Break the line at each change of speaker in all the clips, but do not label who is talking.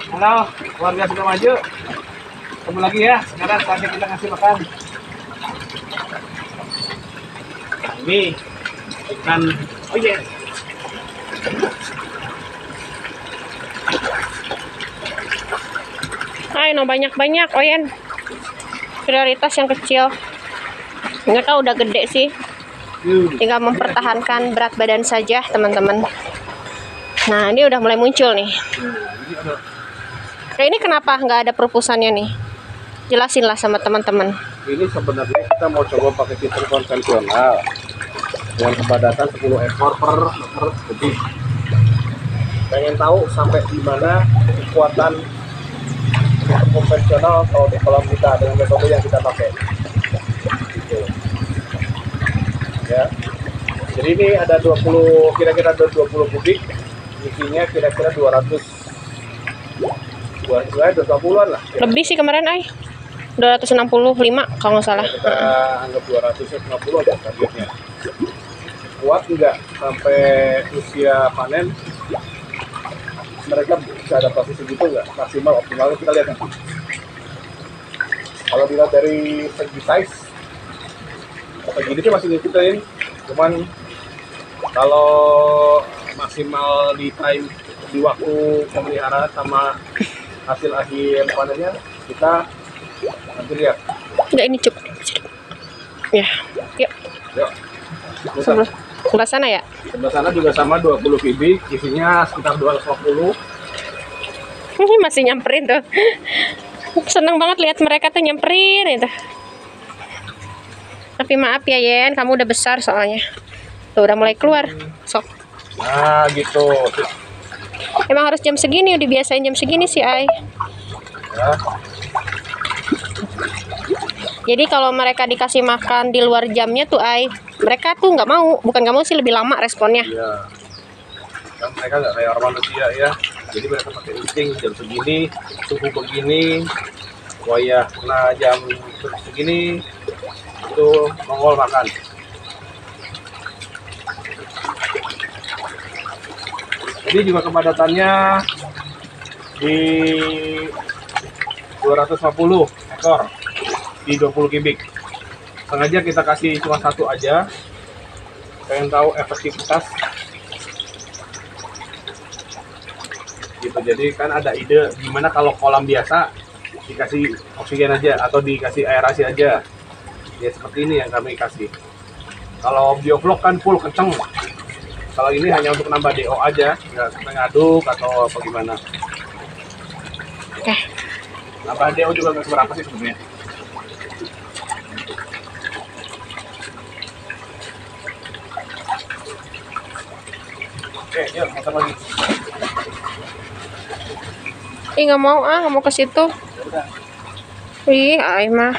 Halo, keluarga sudah maju. Ketemu lagi ya. Sekarang saatnya kita ngasih makan. Nah, ini ikan. Oh iya.
Ayo, banyak-banyak, Oyen. Prioritas yang kecil. Mereka udah gede sih. Tinggal mempertahankan berat badan saja, teman-teman. Nah, ini udah mulai muncul nih. Nah, ini kenapa nggak ada perupusannya nih? Jelasinlah sama teman-teman.
Ini sebenarnya kita mau coba pakai sistem konvensional dengan kepadatan 10 ekor per meter kubik. Pengen tahu sampai di mana kekuatan konvensional kalau di kolam kita dengan metode yang kita pakai. Gitu. Ya. Jadi ini ada 20, kira-kira 20 kubik, isinya kira-kira 220-an lah.
Lebih sih kemarin, 265 kalau nggak salah.
Kita anggap 250 aja targetnya. Kuat enggak sampai usia panen? Mereka bisa adaptasi segitu enggak? Maksimal optimalnya kita lihat nanti. Kalau dilihat dari segi size, segini sih masih ngikutin. Cuman kalau maksimal di time di waktu pemeliharaan sama hasil akhir panennya kita nanti lihat.
Udah, ini cukup. Ya, yuk.
Yuk.
Sebelah sana ya?
Sebelah sana juga sama 20 kubik, isinya sekitar 250.
Ini masih nyamperin tuh. Seneng banget lihat mereka tuh nyamperin itu. Tapi maaf ya, Yen, kamu udah besar soalnya. Tuh udah mulai keluar. Sok.
Nah, gitu.
Emang harus jam segini, udah biasain jam segini sih, Ai.
Ya.
Jadi kalau mereka dikasih makan di luar jamnya tuh, Ai, mereka tuh nggak mau. Bukan nggak mau sih, lebih lama responnya.
Iya. Kan mereka nggak kayak orang manusia ya. Jadi mereka pakai insting jam segini, suhu begini, wayah kena jam segini, itu nongol makan. Jadi juga kepadatannya di 250 ekor di 20 kubik. Sengaja kita kasih cuma satu aja, pengen tahu efektivitas gitu. Jadi kan ada ide gimana kalau kolam biasa dikasih oksigen aja atau dikasih aerasi aja ya, seperti ini yang kami kasih. Kalau bioflok kan full kenceng, kalau ini hanya untuk nambah DO aja, nggak sampai ngaduk atau apa gimana.
Oke.
Nambah DO juga nggak seberapa sih sebenarnya. Oke, yuk muter lagi.
Ih, nggak mau ke situ.
Udah.
Ih, Ai mah.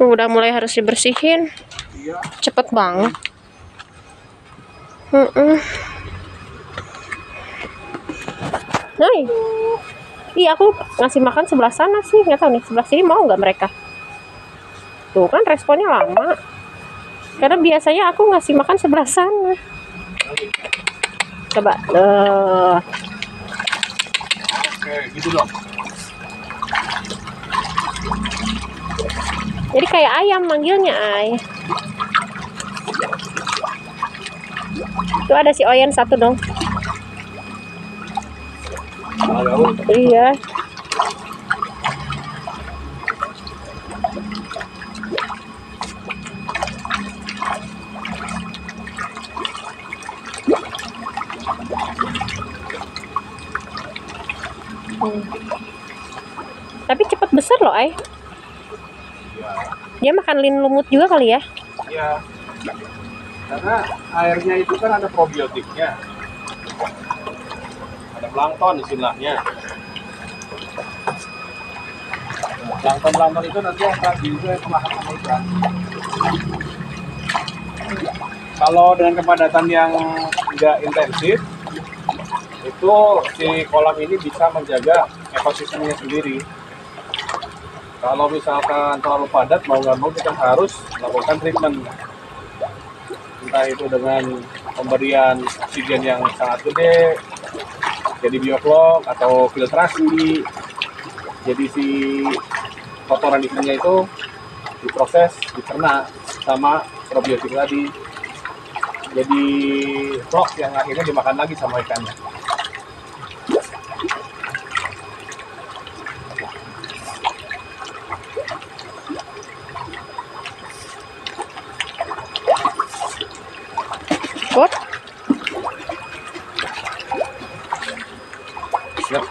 Udah mulai harus dibersihin.
Iya.
Cepet banget. Nah, iya, aku ngasih makan sebelah sana sih, nggak tahu nih sebelah sini mau nggak mereka. Tuh kan responnya lama. Karena biasanya aku ngasih makan sebelah sana. Coba.
Oke, gitu dong.
Jadi kayak ayam manggilnya, Ay. Itu ada si Oyen satu dong. Iya. Tapi cepat besar loh, Ay. Dia makan lin lumut juga kali ya?
Iya. Karena airnya itu kan ada probiotiknya. Ada plankton istilahnya. Plankton itu nanti akan juga kemakan sama ikan. Kalau dengan kepadatan yang nggak intensif, itu si kolam ini bisa menjaga ekosistemnya sendiri. Kalau misalkan terlalu padat, mau nggak mau kita harus melakukan treatment. Entah entah itu dengan pemberian oksigen yang sangat gede, jadi bioflok atau filtrasi, jadi si kotoran ikannya itu diproses, dicerna sama probiotik tadi, jadi flok yang akhirnya dimakan lagi sama ikannya.
Good.
Siap.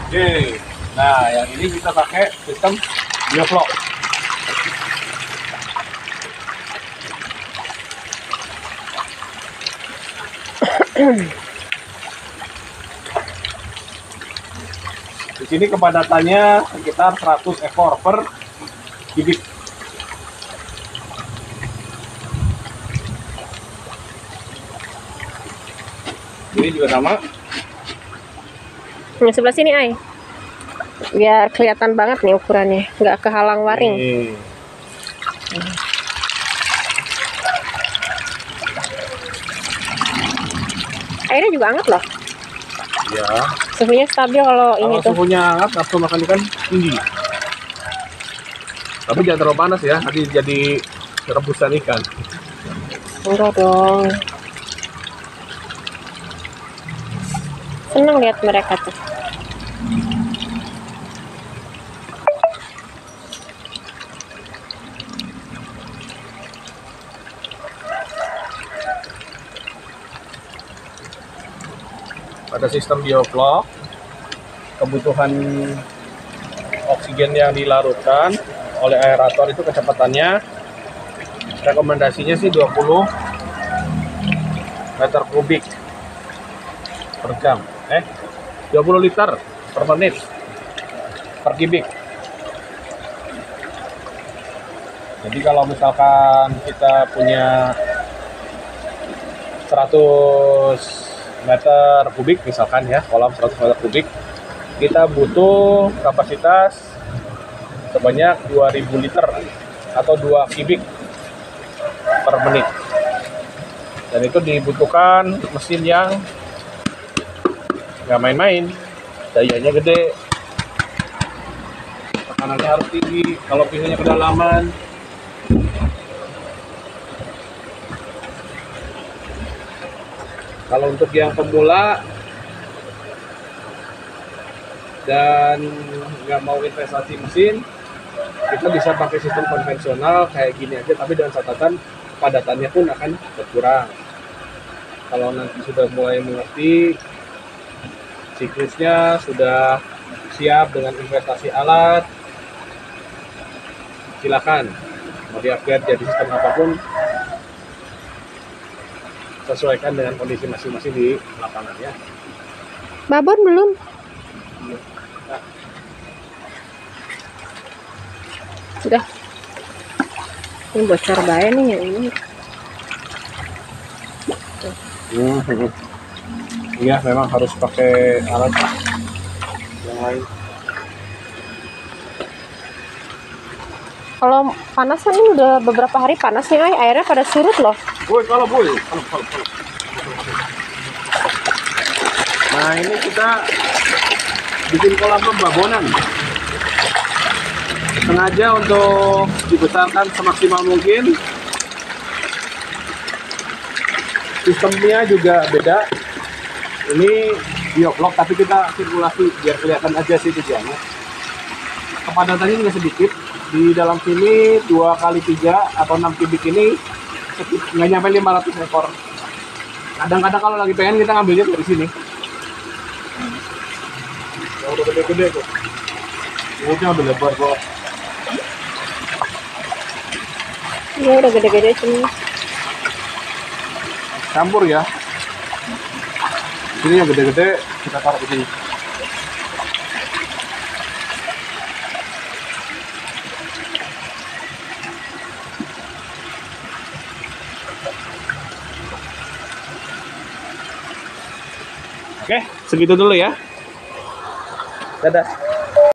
Oke, nah yang ini kita pakai sistem bioflok. Di sini kepadatannya sekitar 100 ekor per kubik. Ini juga sama.
Yang sebelah sini, Ay. Biar kelihatan banget nih ukurannya, nggak kehalang waring.
Nih.
Airnya juga hangat loh.
Ya.
Suhunya stabil kalau ini
Kalau
tuh.
suhunya hangat, nafsu makan ikan tinggi. Tapi jangan terlalu panas ya, nanti jadi rebusan ikan.
Enggak dong. Seneng lihat mereka tuh.
Pada sistem bioflok, kebutuhan oksigen yang dilarutkan oleh aerator itu kecepatannya rekomendasinya sih 20 meter kubik per jam. 20 liter per menit per kubik. Jadi kalau misalkan kita punya 100 meter kubik misalkan ya, kolam 100 meter kubik, kita butuh kapasitas sebanyak 2000 liter atau 2 kubik per menit. Dan itu dibutuhkan mesin yang nggak main-main, dayanya gede, tekanannya harus tinggi, kalau pinggirnya kedalaman. Kalau untuk yang pemula dan nggak mau investasi mesin, kita bisa pakai sistem konvensional kayak gini aja, tapi dengan catatan padatannya pun akan berkurang. Kalau nanti sudah mulai mengerti, siklusnya sudah siap dengan investasi alat, silakan mau di-upgrade jadi sistem apapun, sesuaikan dengan kondisi masing-masing di lapangan ya.
Babon belum?
Nah,
Udah. Ini bocor banget nih yang ini.
Iya, memang harus pakai alat yang lain.
Kalau panas kan ini udah beberapa hari panas nih, Ay. Airnya pada surut loh.
Woi, kalau. Nah, ini kita bikin kolam pembabonan. Sengaja untuk dibesarkan semaksimal mungkin. Sistemnya juga beda. Ini bioflok, tapi kita sirkulasi biar kelihatan aja sih tujuannya. Kepadatannya juga sedikit. Di dalam sini 2 kali 3 atau 6 kubik ini nggak nyampe 500 ekor. Kadang-kadang kalau lagi pengen kita ngambilnya dari sini. Ya udah gede-gede kok. Mulutnya udah lebar kok.
Iya udah gede-gede sini.
Campur ya. Ini yang gede-gede kita taruh di sini. Oke, segitu dulu ya. Dadah.